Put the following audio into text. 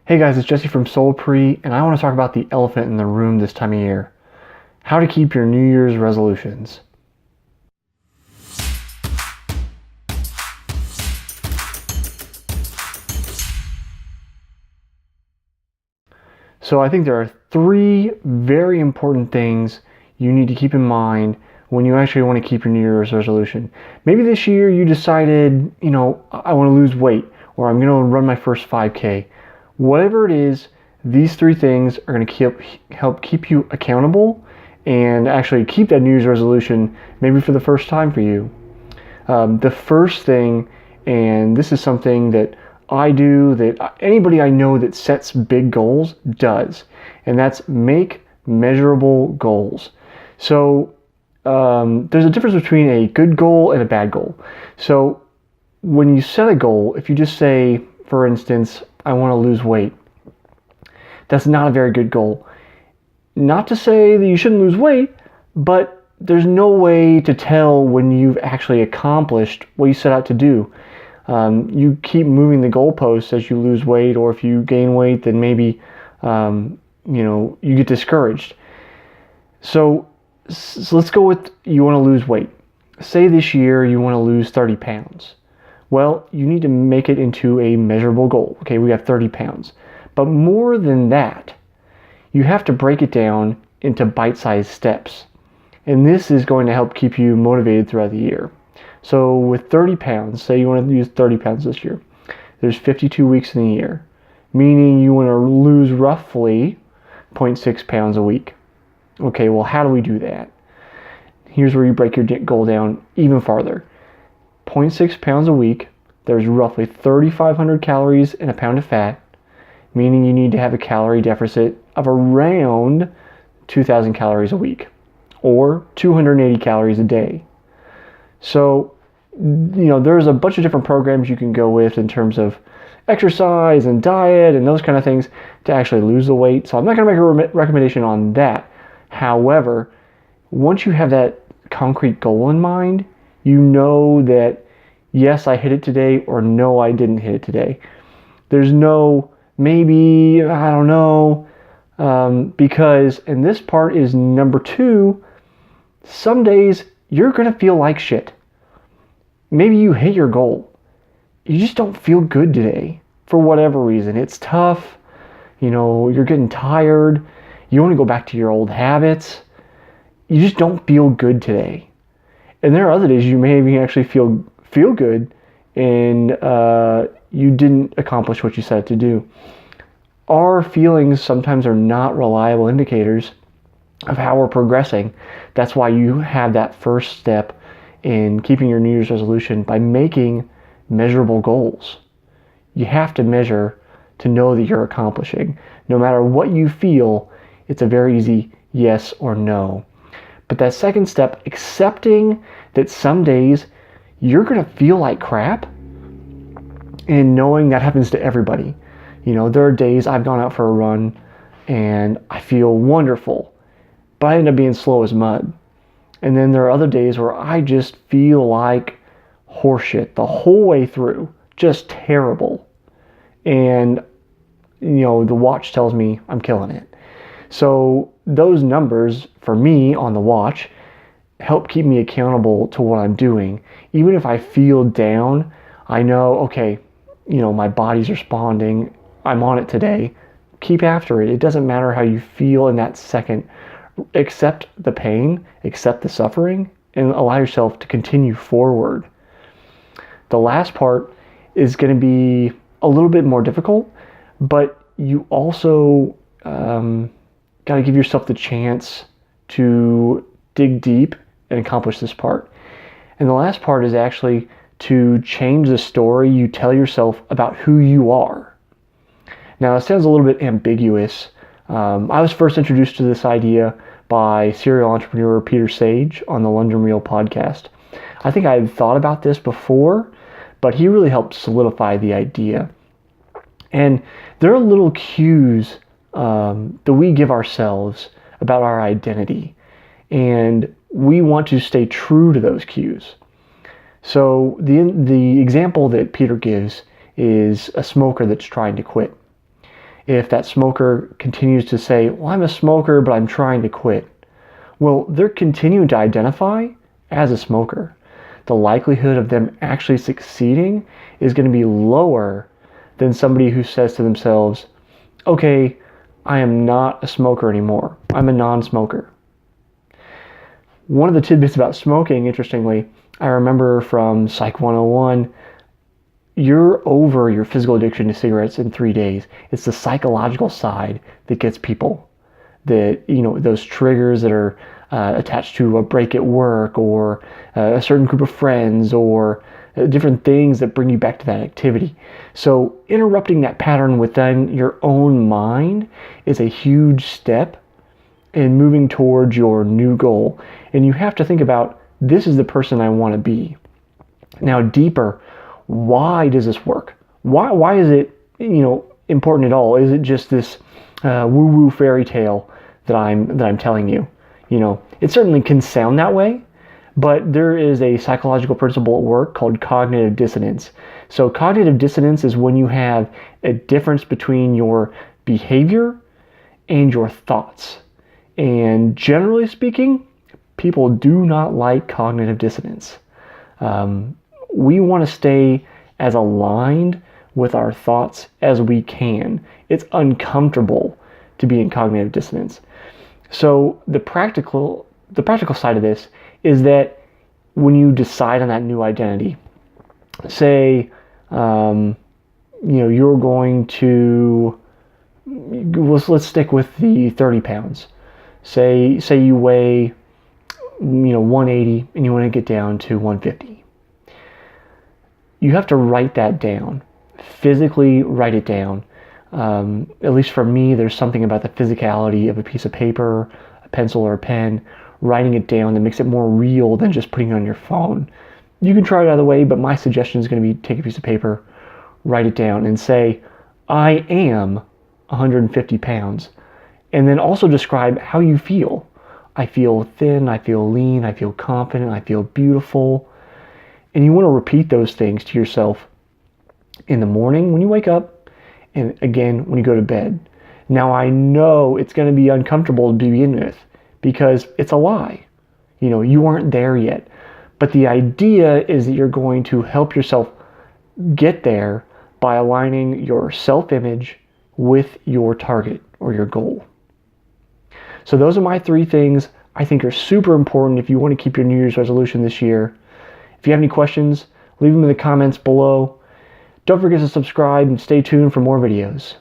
Hey guys, it's Jesse from Solpre, and I want to talk about the elephant in the room this time of year. How to keep your New Year's resolutions. So I think there are three very important things you need to keep in mind when you actually want to keep your New Year's resolution. Maybe this year you decided, I want to lose weight, or I'm going to run my first 5K. Whatever it is, these three things are going to help keep you accountable and actually keep that New Year's resolution maybe for the first time for you. The first thing, and this is something that I do, that anybody I know that sets big goals does, and that's make measurable goals. So there's a difference between a good goal and a bad goal. So when you set a goal, if you just say, for instance, I want to lose weight, that's not a very good goal. Not to say that you shouldn't lose weight, but there's no way to tell when you've actually accomplished what you set out to do. You keep moving the goalposts as you lose weight, or if you gain weight, then maybe you get discouraged. So let's go with you want to lose weight. Say this year you want to lose 30 pounds. Well, you need to make it into a measurable goal. Okay, we have 30 pounds. But more than that, you have to break it down into bite-sized steps. And this is going to help keep you motivated throughout the year. So with 30 pounds, say you want to lose 30 pounds this year, there's 52 weeks in the year, meaning you want to lose roughly 0.6 pounds a week. Okay, well, how do we do that? Here's where you break your goal down even farther. 0.6 pounds a week, there's roughly 3,500 calories in a pound of fat, meaning you need to have a calorie deficit of around 2,000 calories a week, or 280 calories a day. So, there's a bunch of different programs you can go with in terms of exercise and diet and those kind of things to actually lose the weight. So I'm not going to make a recommendation on that. However, once you have that concrete goal in mind, you know that, yes, I hit it today, or no, I didn't hit it today. There's no maybe, I don't know, because, and this part is number two, some days you're going to feel like shit. Maybe you hit your goal. You just don't feel good today for whatever reason. It's tough. You're getting tired. You want to go back to your old habits. You just don't feel good today. And there are other days you may even actually feel good and you didn't accomplish what you set out to do. Our feelings sometimes are not reliable indicators of how we're progressing. That's why you have that first step in keeping your New Year's resolution by making measurable goals. You have to measure to know that you're accomplishing. No matter what you feel, it's a very easy yes or no. But that second step, accepting that some days you're going to feel like crap, and knowing that happens to everybody. There are days I've gone out for a run and I feel wonderful, but I end up being slow as mud. And then there are other days where I just feel like horseshit the whole way through, just terrible. And, the watch tells me I'm killing it. So those numbers for me on the watch help keep me accountable to what I'm doing. Even if I feel down, I know, okay, my body's responding. I'm on it today. Keep after it. It doesn't matter how you feel in that second. Accept the pain, accept the suffering, and allow yourself to continue forward. The last part is going to be a little bit more difficult, but you also got to give yourself the chance to dig deep and accomplish this part. And the last part is actually to change the story you tell yourself about who you are. Now, it sounds a little bit ambiguous. I was first introduced to this idea by serial entrepreneur Peter Sage on the London Real podcast. I think I had thought about this before, but he really helped solidify the idea. And there are little cues that we give ourselves about our identity, and we want to stay true to those cues. So the example that Peter gives is a smoker that's trying to quit. if that smoker continues to say, well, I'm a smoker, but I'm trying to quit. Well, they're continuing to identify as a smoker. The likelihood of them actually succeeding is going to be lower than somebody who says to themselves, okay, I am not a smoker anymore. I'm a non-smoker. One of the tidbits about smoking, interestingly, I remember from Psych 101, you're over your physical addiction to cigarettes in 3 days. It's the psychological side that gets people. That, those triggers that are attached to a break at work or a certain group of friends or different things that bring you back to that activity. So interrupting that pattern within your own mind is a huge step in moving towards your new goal. And you have to think about, this is the person I want to be. Now, deeper, why does this work? Why is it, important at all? Is it just this woo-woo fairy tale that I'm telling you? It certainly can sound that way, but there is a psychological principle at work called cognitive dissonance. So cognitive dissonance is when you have a difference between your behavior and your thoughts. And generally speaking, people do not like cognitive dissonance. We want to stay as aligned with our thoughts as we can. It's uncomfortable to be in cognitive dissonance. So the practical side of this is that when you decide on that new identity, say, you're going to, let's stick with the 30 pounds. Say you weigh, 180 and you want to get down to 150. You have to write that down, physically write it down. At least for me, there's something about the physicality of a piece of paper, a pencil or a pen, writing it down that makes it more real than just putting it on your phone. You can try it either way, but my suggestion is going to be take a piece of paper, write it down, and say, I am 150 pounds. And then also describe how you feel. I feel thin, I feel lean, I feel confident, I feel beautiful. And you want to repeat those things to yourself in the morning when you wake up, and again when you go to bed. Now, I know it's going to be uncomfortable to begin with because it's a lie. You aren't there yet. But the idea is that you're going to help yourself get there by aligning your self-image with your target or your goal. So those are my 3 things I think are super important if you want to keep your New Year's resolution this year. If you have any questions, leave them in the comments below. Don't forget to subscribe and stay tuned for more videos.